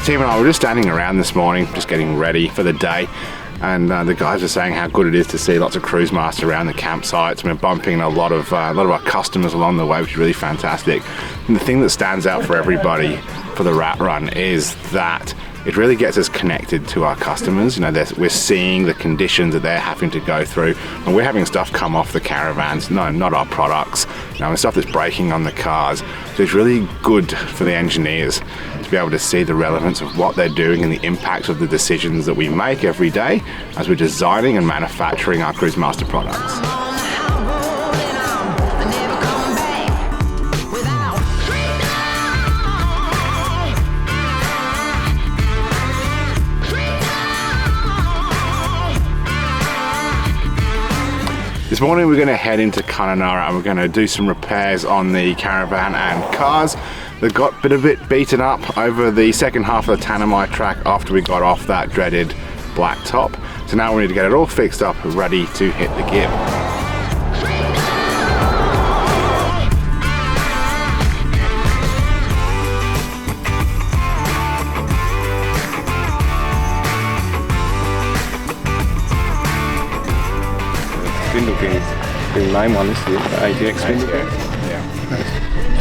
Team and I were just standing around this morning, just getting ready for the day. And the guys are saying how good it is to see lots of CRUISEMASTER around the campsites. We're bumping a lot of our customers along the way, which is really fantastic. And the thing that stands out for everybody for the rat run is that it really gets us connected to our customers. You know, we're seeing the conditions that they're having to go through, and we're having stuff come off the caravans, no, not our products, you know, and stuff that's breaking on the cars. So it's really good for the engineers to be able to see the relevance of what they're doing and the impact of the decisions that we make every day as we're designing and manufacturing our CRUISEMASTER products. This morning we're going to head into Kununurra and we're going to do some repairs on the Caravan and cars. They got a bit beaten up over the second half of the Tanami track after we got off that dreaded black top. So now we need to get it all fixed up, ready to hit the Gibb. Spindle King's the main one this year, the ATX Spindle King. Yeah.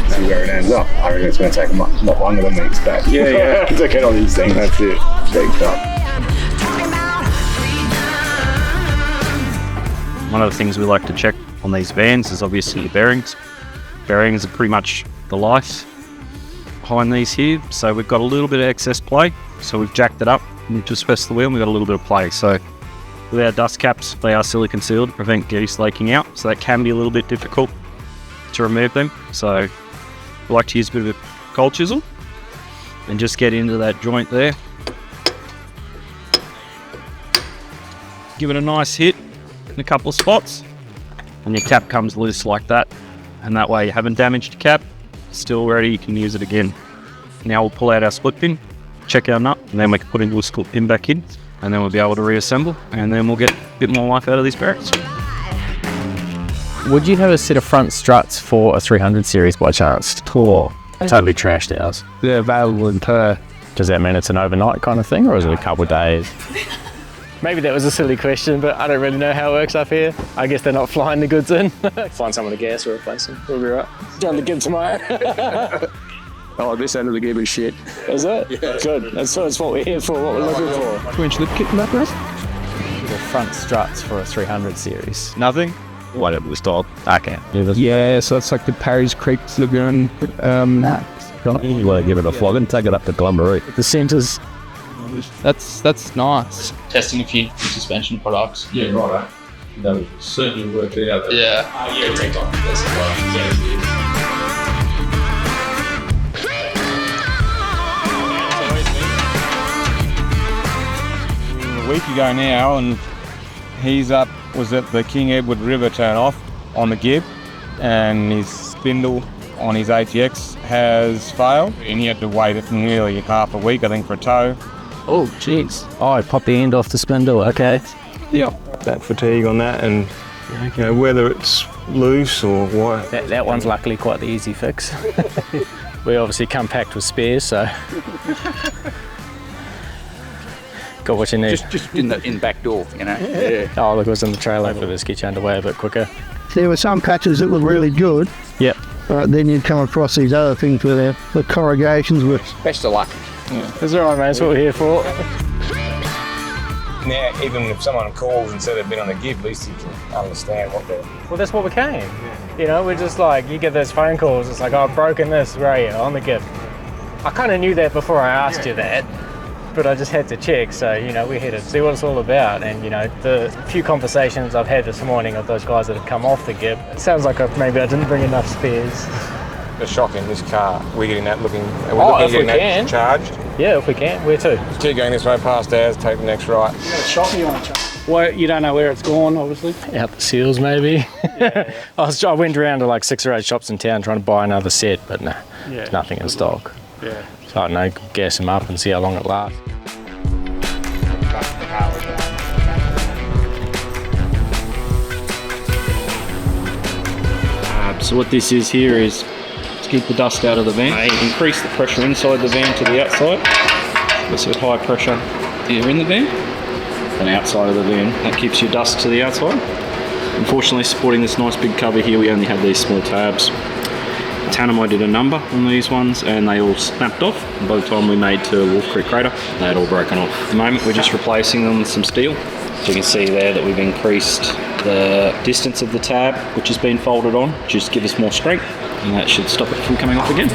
See where it ends up. I reckon it's going to take a lot longer than we expect. Yeah. To get all these things. That's it. Shaped up. One of the things we like to check on these vans is obviously the bearings. Bearings are pretty much the life behind these here. So we've got a little bit of excess play. So we've jacked it up and we've just pressed the wheel and we've got a little bit of play. So with our dust caps, they are silicone sealed to prevent grease leaking out. So that can be a little bit difficult to remove them. So we like to use a bit of a cold chisel and just get into that joint there. Give it a nice hit in a couple of spots and your cap comes loose like that. And that way you haven't damaged your cap, still ready, you can use it again. Now we'll pull out our split pin, check our nut, and then we can put into a split pin back in. And then we'll be able to reassemble, and then we'll get a bit more life out of these bearings. Would you have a set of front struts for a 300 series by chance? Totally trashed ours. They're available in per. Does that mean it's an overnight kind of thing, or is it a couple of days? Maybe that was a silly question, but I don't really know how it works up here. I guess they're not flying the goods in. Find someone to gas or replace them. We'll be right. Down the Gibb tomorrow. Oh, this end of the Gibb is shit. Is it? Yeah. Good. That's what we're here for, what we're looking for. 2-inch lip kit in that place? The front struts for a 300 series. Nothing? Whatever we start. Okay. Yeah, so it's like the Parry's Creek Lagoon. You want to give it a flog and take it up to Glumberee. The centres. That's nice. Testing a few suspension products. Yeah, right. That would certainly work out. Yeah. Yeah, take on this as well. A week ago now, and was at the King Edward River turn off on the Gibb, and his spindle on his ATX has failed, and he had to wait nearly half a week, I think, for a tow. Oh, jeez. Oh, I popped the end off the spindle, okay. Yeah, that fatigue on that, and you know, whether it's loose or what. That one's luckily quite the easy fix. We obviously come packed with spares, so. Got what you need. Just in the back door, you know. Yeah. Oh, look, it was in the trailer for this, get you underway a bit quicker. There were some patches that were really good. Yep. Then you'd come across these other things where the corrugations were... Best of luck. Yeah. That's all right, mate. That's what we're here for. Now, even if someone calls and said they've been on the Gibb, at least you can understand what they're... Well, that's what we came. Yeah. You know, we're just like, you get those phone calls, it's like, oh, I've broken this, where are you? On the Gibb. I kind of knew that before I asked you that, but I just had to check, so, you know, we're here to see what it's all about. And, you know, the few conversations I've had this morning of those guys that have come off the Gibb, it sounds like maybe I didn't bring enough spares. The shock in this car, we're getting that looking... If we can. Charged. Yeah, if we can. Where to? Keep going this way past ours, take the next right. Shop you want to charge? Well, you don't know where it's gone, obviously. Out the seals, maybe. Yeah. I went around to like 6 or 8 shops in town trying to buy another set, but no, nothing in stock. Yeah. So I don't know, gas them up and see how long it lasts. So what this is here is to keep the dust out of the van, increase the pressure inside the van to the outside, So high pressure here in the van and outside of the van. That keeps your dust to the outside. Unfortunately, supporting this nice big cover here, we only had these small tabs. Tanami did a number on these ones and they all snapped off. And by the time we made to Wolf Creek Crater, they had all broken off. At the moment, we're just replacing them with some steel. So you can see there that we've increased the distance of the tab, which has been folded on, just to give us more strength, and that should stop it from coming off again.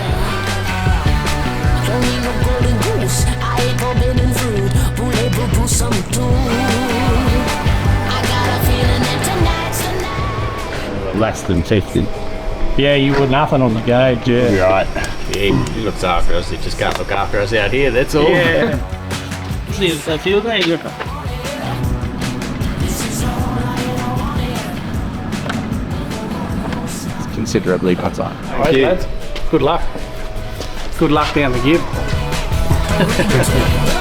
Less than 50. Yeah, you were nothing on the gauge, yeah. You're right. Yeah, he looks after us. He just can't look after us out here, that's all. Yeah. See if they feel that you're... Considerably better. Right, lads. Good luck. Good luck down the Gibb.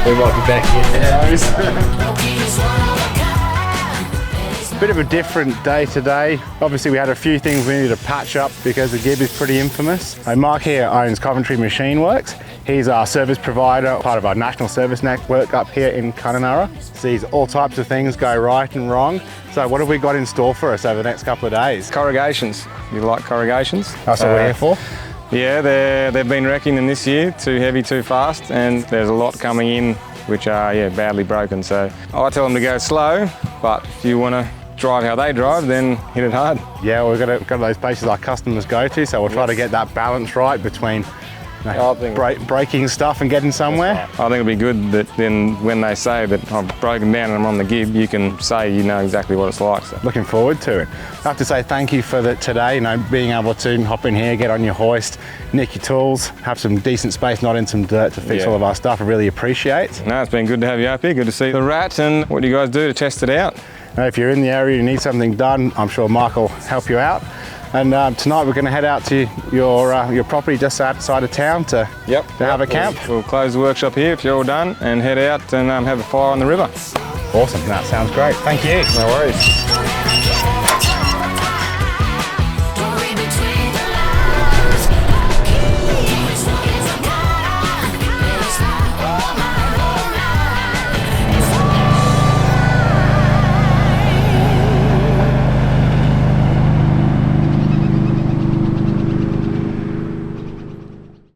We might be back here. Bit of a different day today. Obviously we had a few things we needed to patch up because the Gibb is pretty infamous. Mark here owns Coventry Machine Works. He's our service provider, part of our national service network up here in Kununurra. Sees all types of things go right and wrong. So what have we got in store for us over the next couple of days? Corrugations. You like corrugations? That's what we're here for. Yeah, they've been wrecking them this year, too heavy, too fast, and there's a lot coming in which are badly broken. So I tell them to go slow, but if you want to drive how they drive, then hit it hard. Yeah, we've got those places our customers go to, so we'll try to get that balance right between breaking stuff and getting somewhere. I think it'll be good that then when they say that I've broken down and I'm on the Gibb, you can say you know exactly what it's like. So. Looking forward to it. I have to say thank you for today, being able to hop in here, get on your hoist, nick your tools, have some decent space, not in some dirt to fix all of our stuff. I really appreciate. No, it's been good to have you up here. Good to see the rat and what do you guys do to test it out? If you're in the area, you need something done, I'm sure Mark will help you out. And tonight we're going to head out to your property just outside of town to have a camp. We'll close the workshop here if you're all done and head out and have a fire on the river. Awesome, that sounds great. Thank you. No worries.